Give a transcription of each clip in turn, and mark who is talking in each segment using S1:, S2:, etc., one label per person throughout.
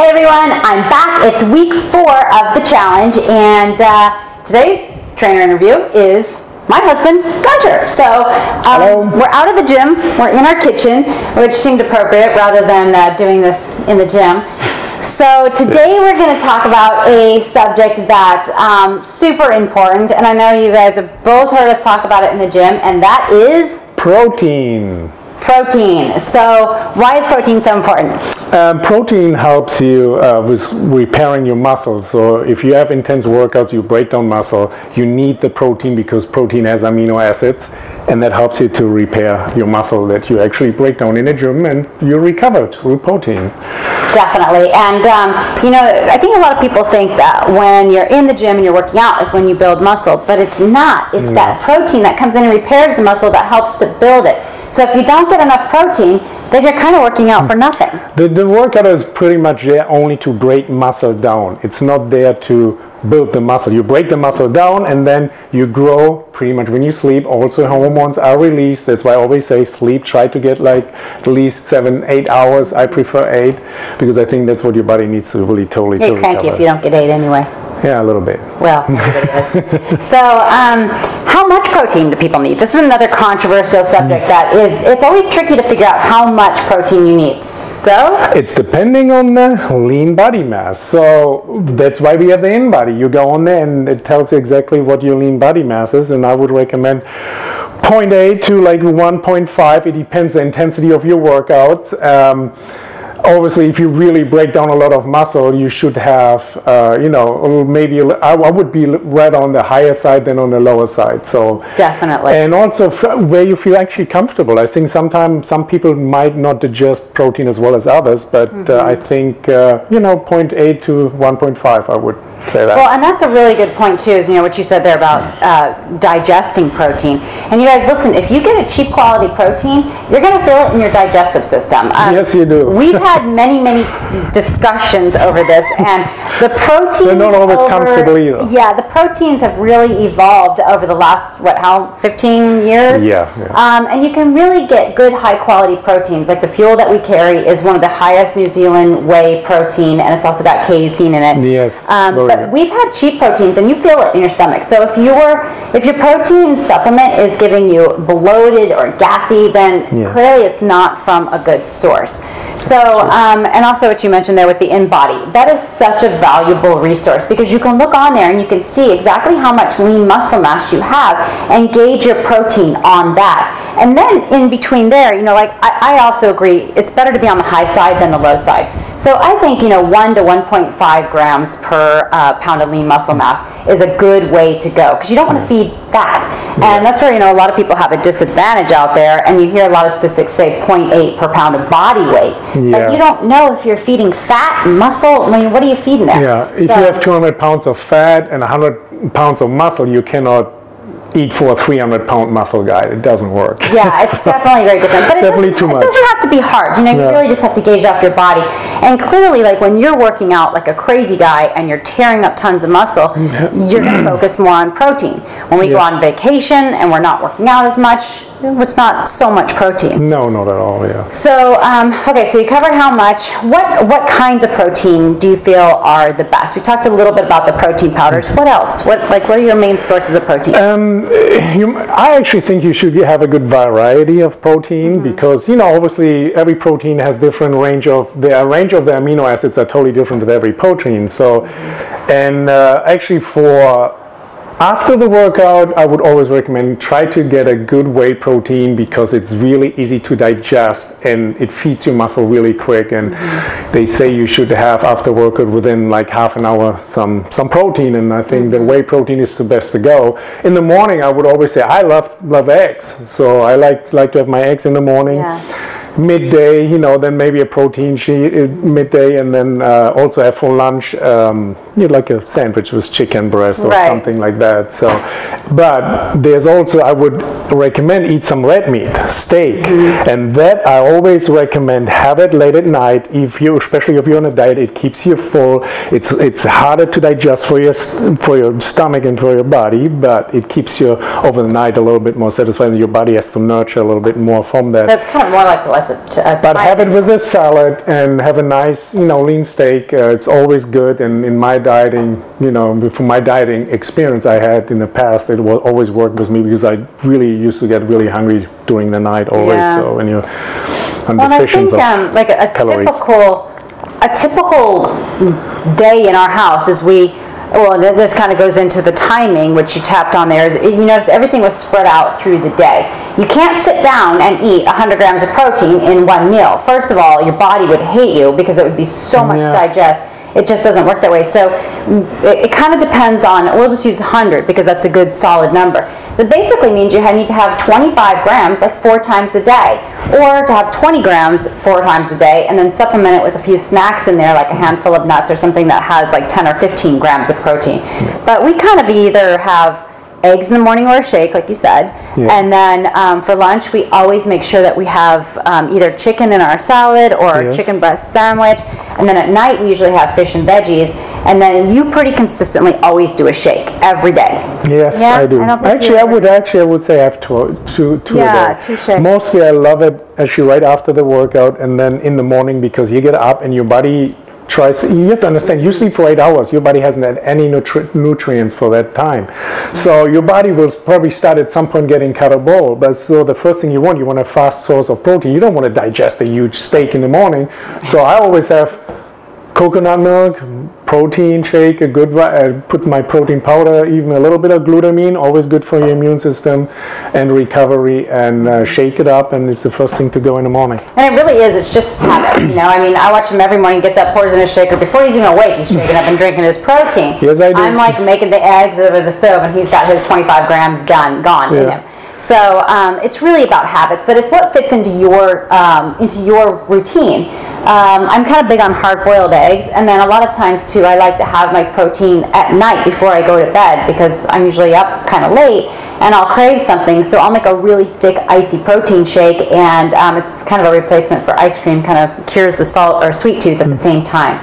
S1: Hey everyone, I'm back. It's week 4 of the challenge, and today's trainer interview is my husband, Gunter. So we're out of the gym, we're in our kitchen, which seemed appropriate rather than doing this in the gym. So today we're going to talk about a subject that's super important, and I know you guys have both heard us talk about it in the gym, and that is
S2: protein.
S1: Protein. So why is protein so important?
S2: Protein helps you with repairing your muscles. So if you have intense workouts, you break down muscle, you need the protein because protein has amino acids, and that helps you to repair your muscle that you actually break down in the gym, and you recover through protein.
S1: Definitely. And you know, I think a lot of people think that when you're in the gym and you're working out is when you build muscle, but it's not. It's that protein that comes in and repairs the muscle that helps to build it. So if you don't get enough protein, then you're kind of working out for nothing.
S2: The workout is pretty much there only to break muscle down. It's not there to build the muscle. You break the muscle down and then you grow pretty much when you sleep. Also hormones are released. That's why I always say sleep. Try to get like at least 7-8 hours. I prefer 8 because I think that's what your body needs to really totally
S1: You're cranky if you don't get 8 anyway.
S2: Yeah, a little bit.
S1: Well, everybody is. So, how much protein do people need? This is another controversial subject that it's always tricky to figure out how much protein you need. So? It's
S2: depending on the lean body mass. So, that's why we have the InBody. You go on there and it tells you exactly what your lean body mass is, and I would recommend 0.8 to like 1.5. It depends the intensity of your workouts. Obviously, if you really break down a lot of muscle, you should have, you know, maybe I would be right on the higher side than on the lower side. So
S1: definitely.
S2: And also where you feel actually comfortable. I think sometimes some people might not digest protein as well as others, but I think you know, 0.8 to 1.5, I would say that.
S1: Well, and that's a really good point too. Is what you said there about digesting protein. And you guys, listen, if you get a cheap quality protein, you're going to feel it in your digestive system.
S2: Yes, you do.
S1: We've had many discussions over this, and the proteins
S2: they're not always comfortable either.
S1: Yeah, the proteins have really evolved over the last 15 years.
S2: Yeah.
S1: And you can really get good high quality proteins. Like the fuel that we carry is one of the highest New Zealand whey protein, and it's also got casein in it.
S2: Yes.
S1: But we've had cheap proteins, and you feel it in your stomach. So if your protein supplement is giving you bloated or gassy, then clearly it's not from a good source. So, and also what you mentioned there with the InBody, that is such a valuable resource because you can look on there and you can see exactly how much lean muscle mass you have and gauge your protein on that. And then in between there, you know, like I also agree, it's better to be on the high side than the low side. So I think, you know, 1 to 1.5 grams per pound of lean muscle mass is a good way to go because you don't want to feed fat. And that's where, you know, a lot of people have a disadvantage out there, and you hear a lot of statistics say 0.8 per pound of body weight. But you don't know if you're feeding fat, muscle. I mean, what are you feeding there?
S2: Yeah, if you have 200 pounds of fat and 100 pounds of muscle, you cannot eat for a 300-pound muscle guy. It doesn't work.
S1: Yeah, it's definitely very different. But it doesn't have to be hard. You know, you really just have to gauge off your body. And clearly, like when you're working out like a crazy guy and you're tearing up tons of muscle, you're going to focus more on protein. When we go on vacation and we're not working out as much, it's not so much protein.
S2: No, not at all, yeah.
S1: So, okay, so you covered how much. What kinds of protein do you feel are the best? We talked a little bit about the protein powders. What else? What are your main sources of protein?
S2: I actually think you should have a good variety of protein because, you know, obviously every protein has different range of the amino acids are totally different with every protein. So, and actually for after the workout, I would always recommend try to get a good whey protein because it's really easy to digest and it feeds your muscle really quick. And they say you should have after workout within like half an hour some protein, and I think the whey protein is the best to go. In the morning, I would always say I love eggs, so I like to have my eggs in the morning.
S1: Yeah.
S2: Midday, you know, then maybe a protein sheet midday, and then also have for lunch, like a sandwich with chicken breast or something like that. So, but there's also, I would recommend eat some red meat, steak, and that I always recommend have it late at night. Especially if you're on a diet, it keeps you full. It's harder to digest for your stomach and for your body, but it keeps you over the night a little bit more satisfied. Your body has to nurture a little bit more from that.
S1: That's kind of more like plus
S2: but have it with a salad and have a nice, lean steak. It's always good. And in my dieting, from my dieting experience I had in the past, it will always work with me because I really used to get really hungry during the night always.
S1: Yeah.
S2: So when you're
S1: deficient of like a typical day in our house is this kind of goes into the timing, which you tapped on there. You notice everything was spread out through the day. You can't sit down and eat 100 grams of protein in one meal. First of all, your body would hate you because it would be so much to digest. It just doesn't work that way. So it kind of depends on, we'll just use 100 because that's a good solid number. That basically means you need to have 25 grams like 4 times a day, or to have 20 grams 4 times a day, and then supplement it with a few snacks in there, like a handful of nuts or something that has like 10 or 15 grams of protein. But we kind of either have eggs in the morning or a shake, like you said, and then for lunch we always make sure that we have either chicken in our salad or a chicken breast sandwich, and then at night we usually have fish and veggies, and then you pretty consistently always do a shake every day.
S2: Yes, I do. I would say I have two a day.
S1: 2 shakes.
S2: Mostly I love it actually right after the workout and then in the morning, because you get up and your body you have to understand, you sleep for 8 hours, your body hasn't had any nutrients for that time. So your body will probably start at some point getting catabolic, but so the first thing you want a fast source of protein. You don't want to digest a huge steak in the morning. So I always have coconut milk, protein shake, put my protein powder, even a little bit of glutamine, always good for your immune system and recovery, and shake it up, and it's the first thing to go in the morning.
S1: And it really is, it's just habit, I watch him every morning, gets up, pours in his shaker, before he's even awake, he's shaking up and drinking his protein.
S2: Yes, I do.
S1: I'm like making the eggs over the stove, and he's got his 25 grams gone in him. So it's really about habits, but it's what fits into your routine. I'm kind of big on hard-boiled eggs, and then a lot of times too I like to have my protein at night before I go to bed, because I'm usually up kind of late and I'll crave something, so I'll make a really thick icy protein shake, and it's kind of a replacement for ice cream, kind of cures the salt or sweet tooth at the same time.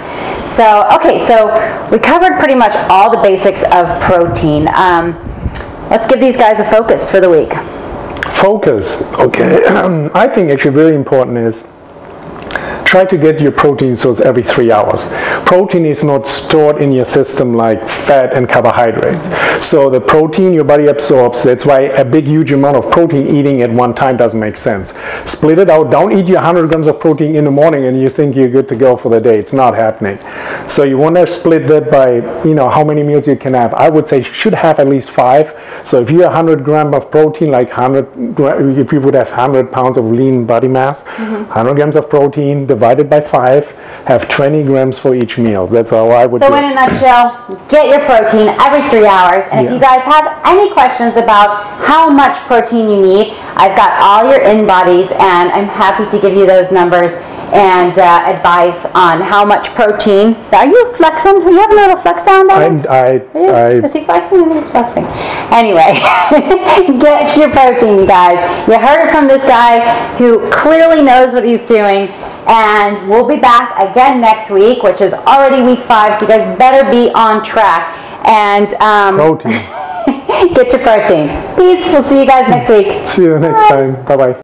S1: So so we covered pretty much all the basics of protein. Let's give these guys a focus for the week.
S2: Focus, okay. I think actually really important is try to get your protein source every 3 hours. Protein is not stored in your system like fat and carbohydrates. So the protein your body absorbs, that's why a big huge amount of protein eating at one time doesn't make sense. Split it out. Don't eat your 100 grams of protein in the morning and you think you're good to go for the day. It's not happening. So you want to split that by, how many meals you can have. I would say you should have at least 5. So if you have 100 grams of protein, like if you would have 100 pounds of lean body mass, 100 grams of protein divided by 5, have 20 grams for each meal. That's how I would do it.
S1: So in a nutshell, get your protein every 3 hours. And if you guys have any questions about how much protein you need, I've got all your in-bodies, and I'm happy to give you those numbers and advice on how much protein. Are you flexing? Do you have a little flex down there? Is he flexing? I think he's flexing. Anyway, get your protein, you guys. You heard it from this guy who clearly knows what he's doing. And we'll be back again next week, which is already week 5, so you guys better be on track. And
S2: protein.
S1: Get your protein. Peace. We'll see you guys next week.
S2: See you next time. Bye-bye.